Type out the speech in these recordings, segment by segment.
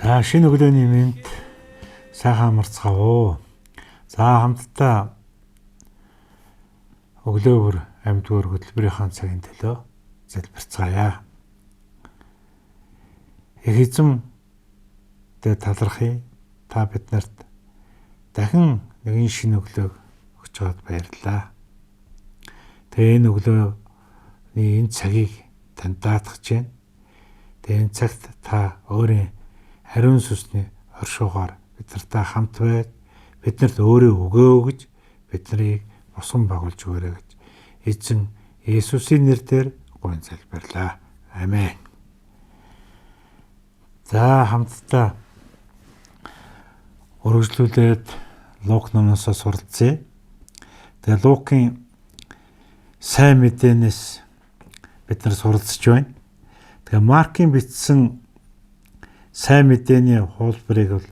За шинэ өглөөний мэнд сайхан амарцгаав. За хамтдаа өглөөр амьдгуур хөтөлбөрийн цагийн төлөө залбирцгаая. Эхэзэн дэ талархъя. Та биднэрт дахин нэгэн шинэ өглөөг өгч байгаад баярлалаа. Тэгээ энэ өглөөний энэ цагийг танд даатгаж байна. Тэгээ энэ цагт та өөрийн хариун сүнсний оршуугаар биднэртэй хамт байж биднэрт өөрөө өгөө гэж биднийг босгон байгуулж өгөөрэй гэж эзэн Есүсийн нэрээр гуйн залбирлаа. Амен. За хамтдаа үргэлжлүүлээд Лук номоос суралцъя. Тэгээ Лукийн сайн мэдээнээс бид нар суралцж байна. Тэгээ Маркийн бичсэн сайн мэдээний хуулбарыг бол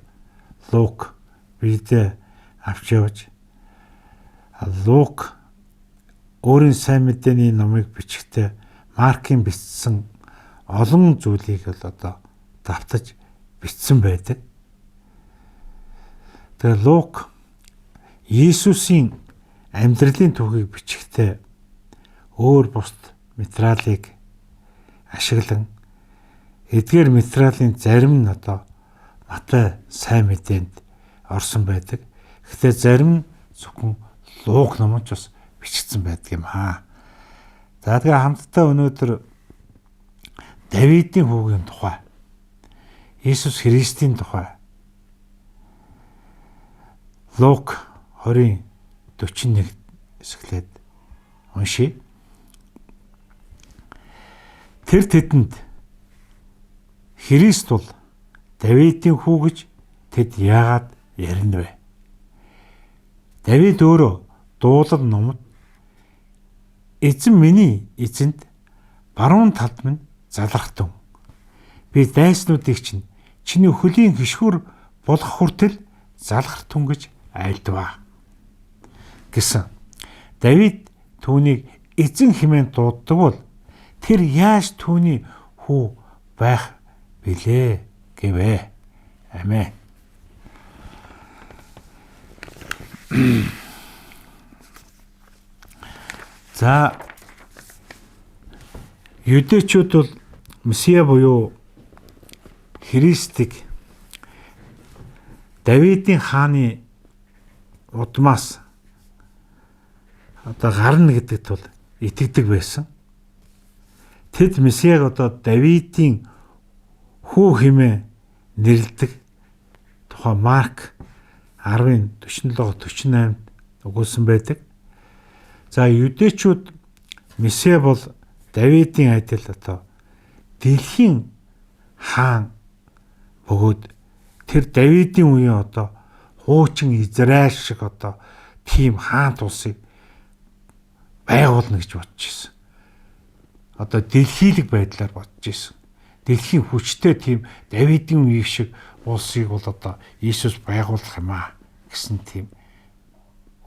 Лук биедээ авч явж Лук өөрийн сайн мэдээний номыг бичихдээ Маркийн бичсэн олон зүйлийг бол давтаж бичсэн байдаг. Тэгээ Лук Иесусийн амьдралын түүхийг бичихдээ өөр бусд материалыг ашиглан эдгээр материалын зарим нь Матай сайн мэдээнд орсон байдаг. Гэхдээ зарим нь зөвхөн Лук номонд бас бичигдсэн байдаг юм аа. За тэгээ хамтдаа өнөөдөр Давидын хүүгийн тухай, Иесус Христийн тухай Лук 20:41 эсгэлээд уншия. Тэр тэдэнд Христ бол Давидын хүү гэж тэд яагаад ярина вэ? Давид өөрөө дуулал номод эзэн миний эзэнд баруун талд минь залрахтун. Би дайснуудыг чинь чиний хөлийн гишгүр болох хүртэл залхартун гэж айлдваа гэсэн. Давид түүнийг эзэн хэмээн дууддаг бол тэр яаж түүний хүү байх билээ гэвэ. Амен. За юдэчүүд бол Месиа буюу Христийг Давидын хааны удмаас гарна гэдэгт бол итгэдэг байсан. Тэд Месиаг Давидын хүү хэмээн нэрлэдэг. Тухайн Марк 10:47-48 өгүүлсэн байдаг. За юдэчүүд Месиа бол Давидын адил дэлхийн хаан бөгөөд тэр Давидын үеийн хуучин Израиль шиг тийм хаан тулсыг байгуулна гэж бодож ирсэн. Дэлхийлэг байдлаар бодож ирсэн. Дэлхийн хүчтэй тийм Давидын үеийг шиг улсыг бол Иесус байгуулах юм аа гэсэн тийм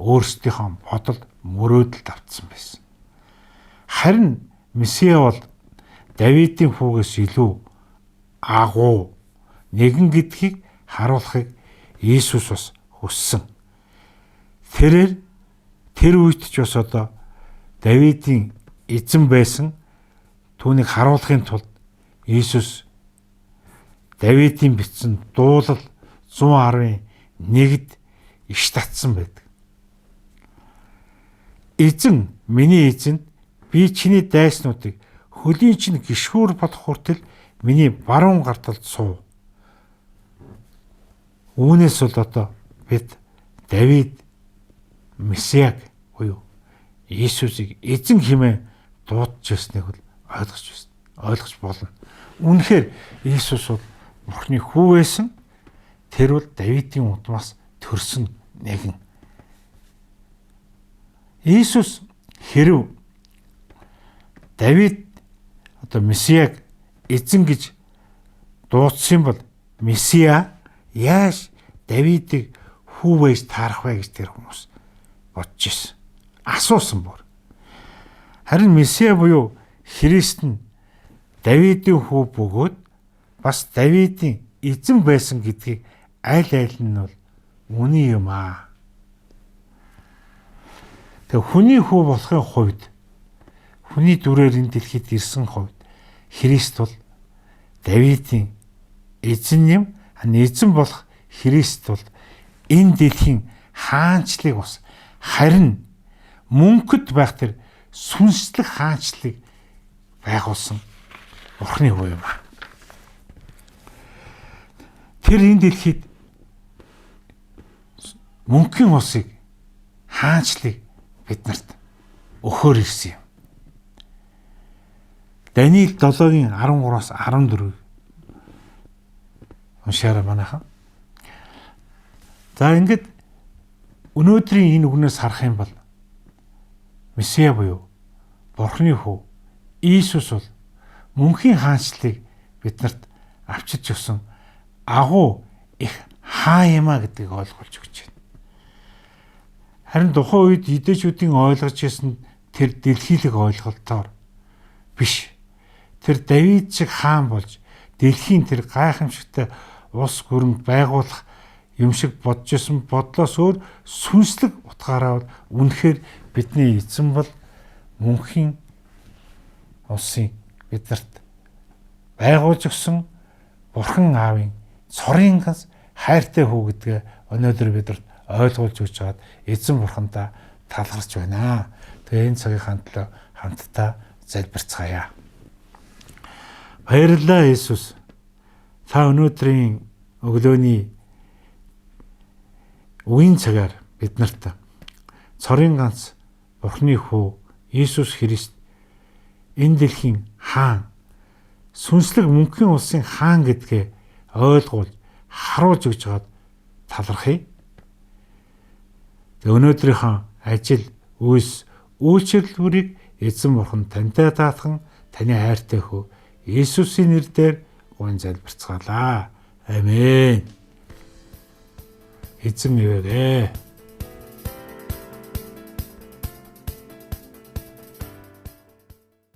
өөрсдийнхөө бодол мөрөөдөлд автсан байсан. Харин Месиа бол Давидын хүүгээс илүү агуу нэгэн гэдгийг харуулахыг Иесус бас хүссэн. Тэр үед ч бас Давидын эзэн байсан түүнийг харуулахын тулд Иесус Давидын бичсэн дуулал 111-д иш татсан байдаг. Эзэн миний эзэнд би чиний дайснуудыг хөлийн чинь гишгүүр болох хүртэл миний баруун гарталд суув. Үүнээс бол бид Давид Месиаг буюу Иесусыг эзэн хэмээн дуудаж ирснийг бол ойлгож болно. Үнэхээр Иесус бол Бурхны хүү байсан. Тэр бол Давидын удмаас төрсөн нэгэн. Иесус хэрв Давид Месиаг эзэн гэж дуудсан бол Месиа яаж Давидыг хүү байж таарах вэ гэж тэр хүмүүс бодож ирсэн. Асуусан бүр. Харин Месиа буюу Христ нь Давидын хүү бөгөөд бас Давидын эзэн байсан гэдгийг аль нь бол үний юм аа. Тэг хүний хүү болохын хувьд хүний дүрээр энэ дэлхийд ирсэн хувьд Христ бол Давидын эзэн юм. Эзэн болох Христ бол энэ дэлхийн хаанчлыг бас харин мөнхөд байх тэр сүнслэг хаанчлыг байгуулсан Бурхны хүү юм аа. Тэр энэ дэлхийд мөнхийн усыг хаанчлыг биднэрт өгөхөөр ирсэн юм. Даниил 7-гийн 13-аас 14 уншаарай манайхан. За ингээд өнөөдрийн энэ үгнээс харах юм бол Месиа буюу Бурхны хүү Иесус бол мөнхийн хаанчлыг биднэрт авчиж өгсөн агуу их хаа юм а гэдгийг ойлгуулж өгч байна. Харин тухайн үед юдэчүүдийн ойлгож ирсэн тэр дэлхийлэг ойлголтоор биш. Тэр Давид шиг хаан болж дэлхийн тэр гайхамшигтай улс гүрэнд байгуулах юм шиг бодож исэн бодлоос өөр сүнслэг утгаараа үнэхээр бидний эзэн бол мөнхийн улсыг биднэрт байгуулж өгсөн Бурхан Аавын цорын ганц хайртай хүү гэдгээ өнөөдөр бидэнд ойлгуулж өгч чад эзэн Бурхандаа талархаж байна. Тэгээ энэ цагийн төлөө хамтдаа залбирцгаая. Баярлалаа Иесус. Та өнөөдрийн өглөөний үеийн цагаар биднэрт цорын ганц Бурхны хүү Иесус Христ энэ дэлхийн хаан, сүнслэг мөнхийн улсын хаан гэдгээ ойлгуул харуулж өгч чад талархъя. Өнөөдрийнхөө ажил, үйлс, үйлчлэлүүдийг эзэн Бурхан тантай даатхан таны хайртай хүү Иесусийн нэрээр гуйн залбирцгаалаа. Амен. Эзэн ивэгэ.